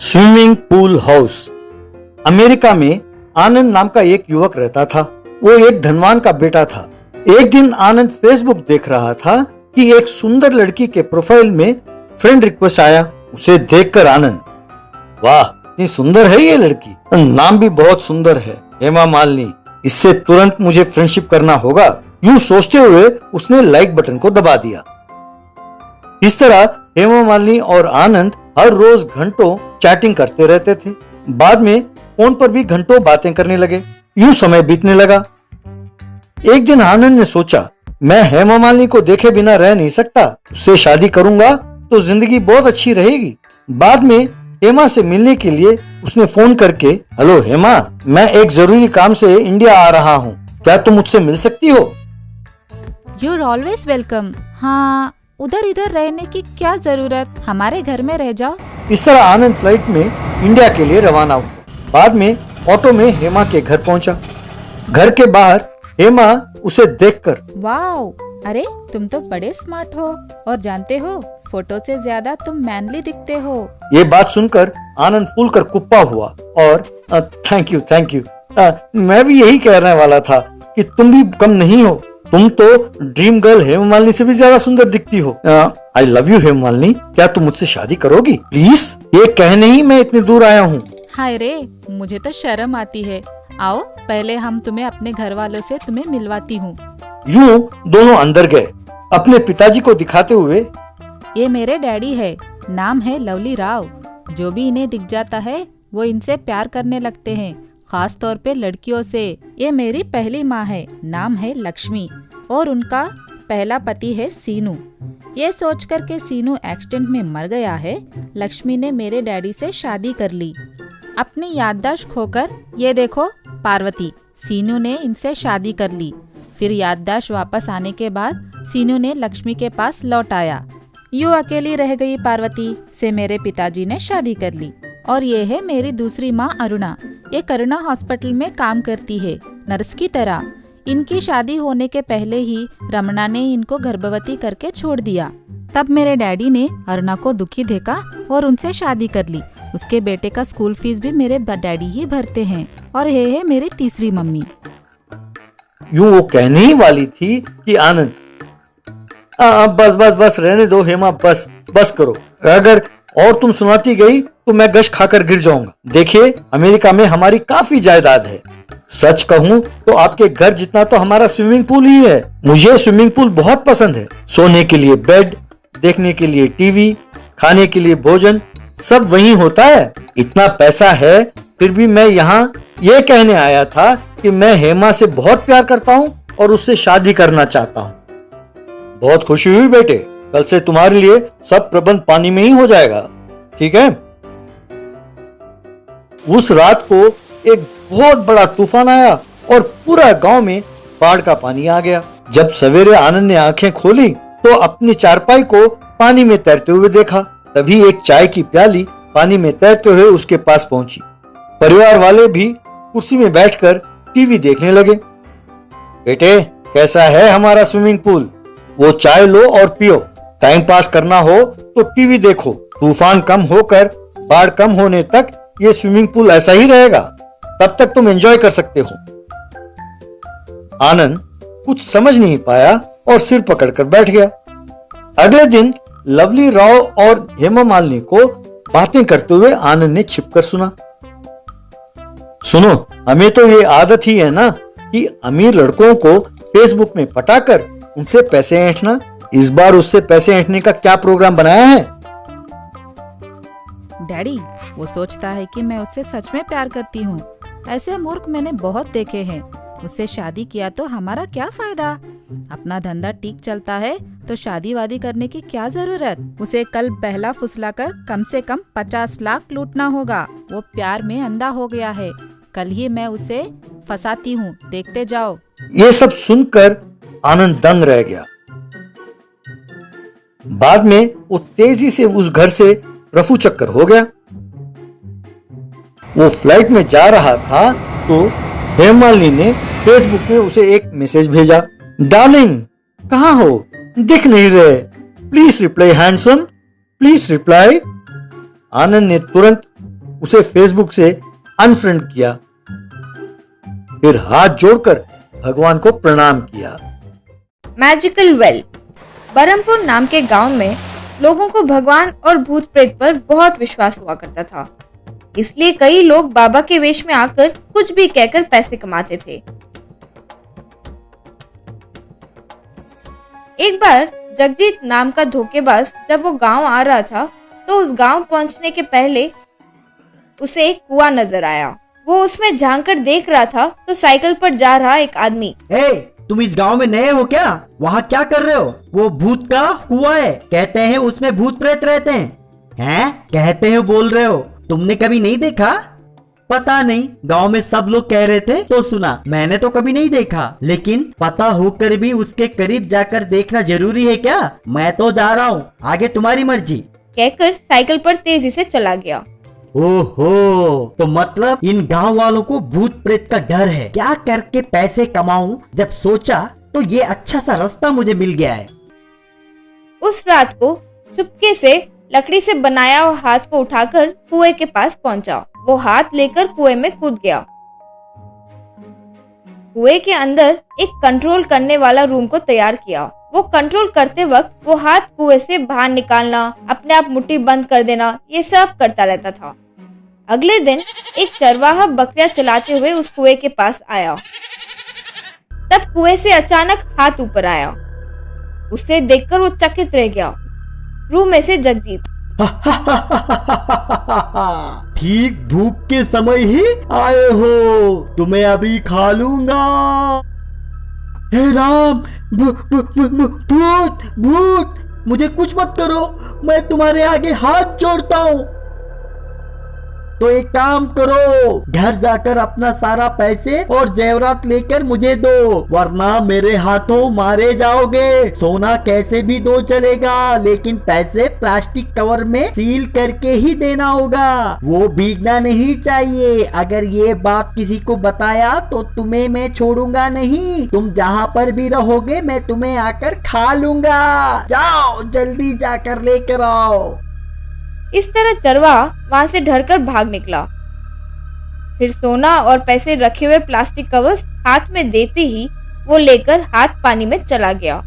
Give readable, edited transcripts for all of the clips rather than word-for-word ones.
Swimming pool house. America में आनंद नाम का एक युवक रहता था। वो एक धनवान का बेटा था। एक दिन आनंद फेसबुक देख रहा था कि एक सुंदर लड़की के प्रोफाइल में फ्रेंड रिक्वेस्ट आया। उसे देखकर आनंद, वाह इतनी सुंदर है ये लड़की, नाम भी बहुत सुंदर है, हेमा मालिनी, इससे तुरंत मुझे फ्रेंडशिप करना होगा। यूं सोचते हुए उसने लाइक बटन को दबा दिया। इस तरह हेमा मालिनी और आनंद हर रोज घंटों चैटिंग करते रहते थे। बाद में फोन पर भी घंटों बातें करने लगे। यूं समय बीतने लगा। एक दिन आनंद ने सोचा, मैं हेमा मालिनी को देखे बिना रह नहीं सकता, उससे शादी करूंगा तो जिंदगी बहुत अच्छी रहेगी। बाद में हेमा से मिलने के लिए उसने फोन करके, हेलो हेमा, मैं एक जरूरी काम से इंडिया आ रहा हूँ, क्या तुम मुझसे मिल सकती हो? You're always welcome। हाँ, उधर इधर रहने की क्या जरूरत, हमारे घर में रह जाओ। इस तरह आनंद फ्लाइट में इंडिया के लिए रवाना हुआ। बाद में ऑटो में हेमा के घर पहुंचा। घर के बाहर हेमा उसे देखकर, वाओ, अरे तुम तो बड़े स्मार्ट हो और जानते हो फोटो से ज्यादा तुम मैनली दिखते हो। ये बात सुनकर आनंद फूलकर कुप्पा हुआ और थैंक यू, मैं भी यही कहने वाला था कि तुम भी कम नहीं हो, तुम तो ड्रीम गर्ल हेमा मालिनी से भी ज्यादा सुंदर दिखती हो। I love you Hema Malini, क्या तुम मुझसे शादी करोगी प्लीज? ये कहने ही मैं इतनी दूर आया हूँ। हाय रे, मुझे तो शर्म आती है। आओ पहले हम तुम्हें अपने घर वालों से तुम्हें मिलवाती हूँ। यूं दोनों अंदर गए। अपने पिताजी को दिखाते हुए, ये मेरे डैडी है, नाम है लवली राव। जो भी इन्हें दिख जाता है वो इनसे प्यार करने लगते हैं, खास तौर पे लड़कियों से। ये मेरी पहली माँ है, नाम है लक्ष्मी, और उनका पहला पति है सीनू। ये सोचकर के सीनू एक्सीडेंट में मर गया है, लक्ष्मी ने मेरे डैडी से शादी कर ली। अपनी याददाश्त खोकर ये देखो पार्वती, सीनू ने इनसे शादी कर ली। फिर याददाश्त वापस आने के बाद सीनू ने लक्ष्मी के पास लौट आया। यूं अकेली रह गई पार्वती से मेरे पिताजी ने शादी कर ली। और ये है मेरी दूसरी माँ अरुणा। ये करुणा हॉस्पिटल में काम करती है, नर्स की तरह। इनकी शादी होने के पहले ही रमणा ने इनको गर्भवती करके छोड़ दिया। तब मेरे डैडी ने अरुणा को दुखी देखा और उनसे शादी कर ली। उसके बेटे का स्कूल फीस भी मेरे डैडी ही भरते हैं। और ये है मेरी तीसरी मम्मी। यूं वो कहने ही वाली थी कि आनंद, बस रहने दो हेमा, बस करो, अगर और तुम सुनाती गई तो मैं गश खाकर गिर जाऊंगा। देखिए अमेरिका में हमारी काफी जायदाद है, सच कहूँ तो आपके घर जितना तो हमारा स्विमिंग पूल ही है। मुझे स्विमिंग पूल बहुत पसंद है। सोने के लिए बेड, देखने के लिए टीवी, खाने के लिए भोजन, सब वहीं होता है। इतना पैसा है फिर भी मैं यहाँ ये कहने आया था कि मैं हेमा से बहुत प्यार करता हूँ और उससे शादी करना चाहता हूँ। बहुत खुशी हुई बेटे, कल से तुम्हारे लिए सब प्रबंध पानी में ही हो जाएगा, ठीक है? उस रात को एक बहुत बड़ा तूफान आया और पूरा गांव में बाढ़ का पानी आ गया। जब सवेरे आनंद ने आंखें खोली तो अपनी चारपाई को पानी में तैरते हुए देखा। तभी एक चाय की प्याली पानी में तैरते हुए उसके पास पहुंची। परिवार वाले भी कुर्सी में बैठकर टीवी देखने लगे। बेटे कैसा है हमारा स्विमिंग पूल? वो चाय लो और पियो। टाइम पास करना हो तो टीवी देखो। तूफान कम होकर बाढ़ कम होने तक ये स्विमिंग पूल ऐसा ही रहेगा, तब तक तुम एंजॉय कर सकते हो। आनंद कुछ समझ नहीं पाया और सिर पकड़कर बैठ गया। अगले दिन लवली राव और हेमा मालिनी को बातें करते हुए आनंद ने छिपकर सुना। सुनो, हमें तो ये आदत ही है ना कि अमीर लड़कों को फेसबुक में पटाकर उनसे पैसे ऐंठना। इस बार उससे पैसे ऐंठने का क्या प्रोग्राम बनाया है? डैडी, वो सोचता है कि मैं उससे सच में प्यार करती हूँ। ऐसे मूर्ख मैंने बहुत देखे हैं। उससे शादी किया तो हमारा क्या फायदा? अपना धंधा ठीक चलता है तो शादी वादी करने की क्या जरूरत? उसे कल बहला फुसलाकर कम से कम 50 लाख लूटना होगा। वो प्यार में अंधा हो गया है। कल ही मैं उसे फंसाती हूँ, देखते जाओ। ये सब सुनकर आनंद दंग रह गया। बाद में वो तेजी से उस घर से रफू चक्कर हो गया। वो फ्लाइट में जा रहा था तो हेमा मालिनी ने फेसबुक में उसे एक मैसेज भेजा। डार्लिंग, कहाँ हो? दिख नहीं रहे। Please reply handsome, please reply. Anand ने तुरंत उसे फेसबुक से अनफ्रेंड किया, फिर हाथ जोड़कर भगवान को प्रणाम किया। Magical well. बरमपुर नाम के गांव में लोगों को भगवान और भूत प्रेत पर बहुत विश्वास हुआ करता था, इसलिए कई लोग बाबा के वेश में आकर कुछ भी कहकर पैसे कमाते थे। एक बार जगजीत नाम का धोखेबाज जब वो गांव आ रहा था तो उस गांव पहुंचने के पहले उसे एक कुआं नजर आया। वो उसमें झांक कर देख रहा था तो साइकिल पर जा रहा एक आदमी, तुम इस गांव में नए हो क्या? वहाँ क्या कर रहे हो? वो भूत का कुआं है, कहते हैं उसमें भूत प्रेत रहते हैं। कहते हैं बोल रहे हो, तुमने कभी नहीं देखा? पता नहीं, गांव में सब लोग कह रहे थे तो सुना, मैंने तो कभी नहीं देखा। लेकिन पता होकर भी उसके करीब जाकर देखना जरूरी है क्या? मैं तो जा रहा हूँ, आगे तुम्हारी मर्जी, कहकर साइकिल पर तेजी से चला गया। ओहो, तो मतलब इन गांव वालों को भूत प्रेत का डर है। क्या करके पैसे कमाऊं? जब सोचा तो ये अच्छा सा रास्ता मुझे मिल गया है। उस रात को चुपके से लकड़ी से बनाया हुआ हाथ को उठाकर कुएं के पास पहुंचा। वो हाथ लेकर कुएं में कूद गया। कुएं के अंदर एक कंट्रोल करने वाला रूम को तैयार किया। वो कंट्रोल करते वक्त वो हाथ कुएं से बाहर निकालना, अपने आप मुट्ठी बंद कर देना, ये सब करता रहता था। अगले दिन एक चरवाहा बकरियां चलाते हुए उस कुएं के पास आया। तब कुएं से अचानक हाथ ऊपर आया। उसे देखकर वो चकित रह गया। रूम में से जगजीत, ठीक भूख के समय ही आए हो, तुम्हें अभी खा लूंगा। हे राम, भूत भूत, मुझे कुछ मत करो, मैं तुम्हारे आगे हाथ जोड़ता हूँ। तो एक काम करो, घर जाकर अपना सारा पैसे और जेवरात लेकर मुझे दो, वरना मेरे हाथों मारे जाओगे। सोना कैसे भी दो चलेगा, लेकिन पैसे प्लास्टिक कवर में सील करके ही देना होगा, वो भीगना नहीं चाहिए। अगर ये बात किसी को बताया तो तुम्हें मैं छोड़ूंगा नहीं, तुम जहाँ पर भी रहोगे मैं तुम्हें आकर खा लूंगा। जाओ जल्दी जाकर लेकर आओ। इस तरह चरवाहा वहां से डरकर भाग निकला। फिर सोना और पैसे रखे हुए प्लास्टिक कवर हाथ में देते ही वो लेकर हाथ पानी में चला गया।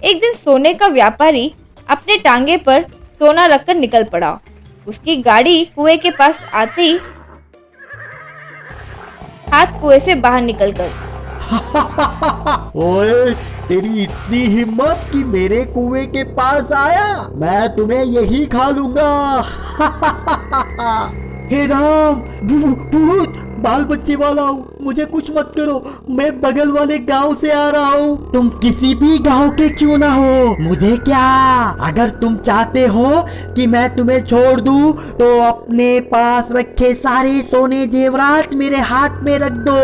एक दिन सोने का व्यापारी अपने टांगे पर सोना रखकर निकल पड़ा। उसकी गाड़ी कुएं के पास आते ही हाथ कुएं से बाहर निकलकर, ओए, तेरी इतनी हिम्मत कि मेरे कुएं के पास आया, मैं तुम्हें यही खा लूंगा। हे राम, भूत, बाल बच्चे वाला हूँ, मुझे कुछ मत करो, मैं बगल वाले गांव से आ रहा हूँ। तुम किसी भी गांव के क्यों ना हो, मुझे क्या? अगर तुम चाहते हो कि मैं तुम्हें छोड़ दूँ तो अपने पास रखे सारे सोने जेवरात मेरे हाथ में रख दो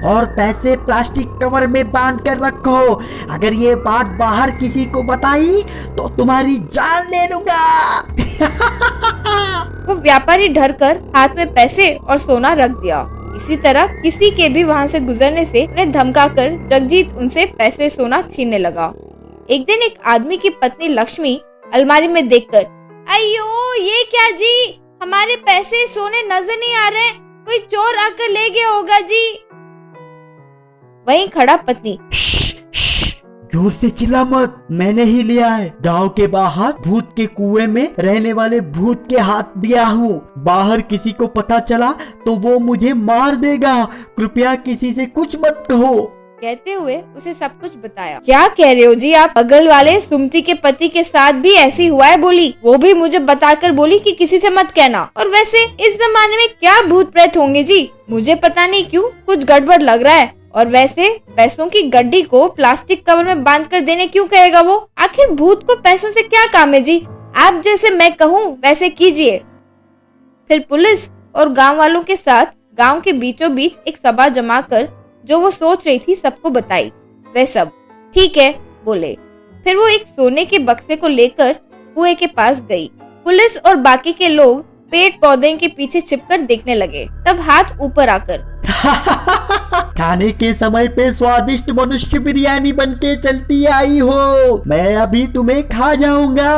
और पैसे प्लास्टिक कवर में बांध कर रखो। अगर ये बात बाहर किसी को बताई तो तुम्हारी जान ले लूंगा। वो व्यापारी डरकर हाथ में पैसे और सोना रख दिया। इसी तरह किसी के भी वहां से गुजरने से उन्हें धमकाकर जगजीत उनसे पैसे सोना छीनने लगा। एक दिन एक आदमी की पत्नी लक्ष्मी अलमारी में देखकर, अयो ये क्या जी, हमारे पैसे सोने नजर नहीं आ रहे, कोई चोर आकर ले गया होगा जी। वहीं खड़ा पत्नी, जोर से चिल्ला मत, मैंने ही लिया है। गांव के बाहर भूत के कुएं में रहने वाले भूत के हाथ दिया हूँ। बाहर किसी को पता चला तो वो मुझे मार देगा, कृपया किसी से कुछ मत कहो। कहते हुए उसे सब कुछ बताया। क्या कह रहे हो जी आप? बगल वाले सुमति के पति के साथ भी ऐसी हुआ है बोली, वो भी मुझे बताकर बोली कि किसी से मत कहना। और वैसे इस जमाने में क्या भूत प्रेत होंगे जी, मुझे पता नहीं क्यों कुछ गड़बड़ लग रहा है। और वैसे पैसों की गड्डी को प्लास्टिक कवर में बांध कर देने क्यों कहेगा वो? आखिर भूत को पैसों से क्या काम है जी? आप जैसे मैं कहूँ वैसे कीजिए। फिर पुलिस और गांव वालों के साथ गांव के बीचों बीच एक सभा जमा कर जो वो सोच रही थी सबको बताई। वे सब ठीक है बोले। फिर वो एक सोने के बक्से को लेकर कुएं के पास गई। पुलिस और बाकी के लोग पेड़ पौधे के पीछे छिपकर देखने लगे। तब हाथ ऊपर आकर, खाने के समय पे स्वादिष्ट मनुष्य बिरयानी बनके चलती आई हो, मैं अभी तुम्हें खा जाऊंगा।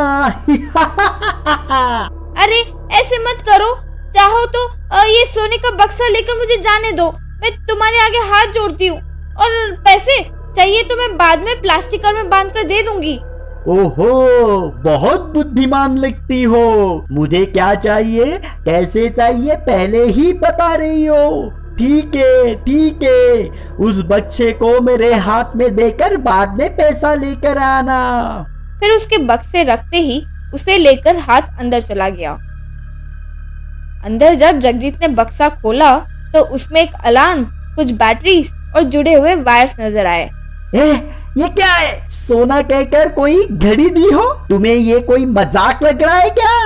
अरे ऐसे मत करो, चाहो तो ये सोने का बक्सा लेकर मुझे जाने दो, मैं तुम्हारे आगे हाथ जोड़ती हूँ। और पैसे चाहिए तो मैं बाद में प्लास्टिक कवर में बांध कर दे दूंगी। ओहो, बहुत बुद्धिमान लगती हो। मुझे क्या चाहिए, कैसे चाहिए, पहले ही बता रही हो। ठीक है ठीक है, उस बच्चे को मेरे हाथ में देकर बाद में पैसा लेकर आना। फिर उसके बक्से रखते ही उसे लेकर हाथ अंदर चला गया। अंदर जब जगजीत ने बक्सा खोला तो उसमें एक अलार्म, कुछ बैटरीज और जुड़े हुए वायर्स नजर आए। ये क्या है? सोना कहकर कोई घड़ी दी हो? तुम्हें ये कोई मजाक लग रहा है क्या?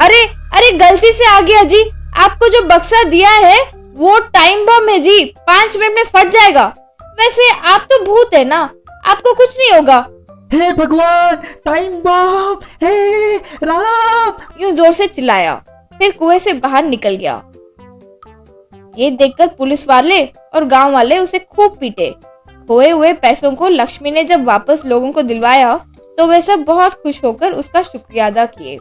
अरे अरे गलती से आ गया जी, आपको जो बक्सा दिया है वो टाइम बम है जी, 5 मिनट में फट जाएगा। वैसे आप तो भूत है ना, आपको कुछ नहीं होगा। हे भगवान, टाइम बम, हे राम, यूं जोर से चिल्लाया, फिर कुएं से बाहर निकल गया। ये देखकर पुलिस वाले और गांव वाले उसे खूब पीटे। खोए हुए पैसों को लक्ष्मी ने जब वापस लोगों को दिलवाया तो वे सब बहुत खुश होकर उसका शुक्रिया अदा किए।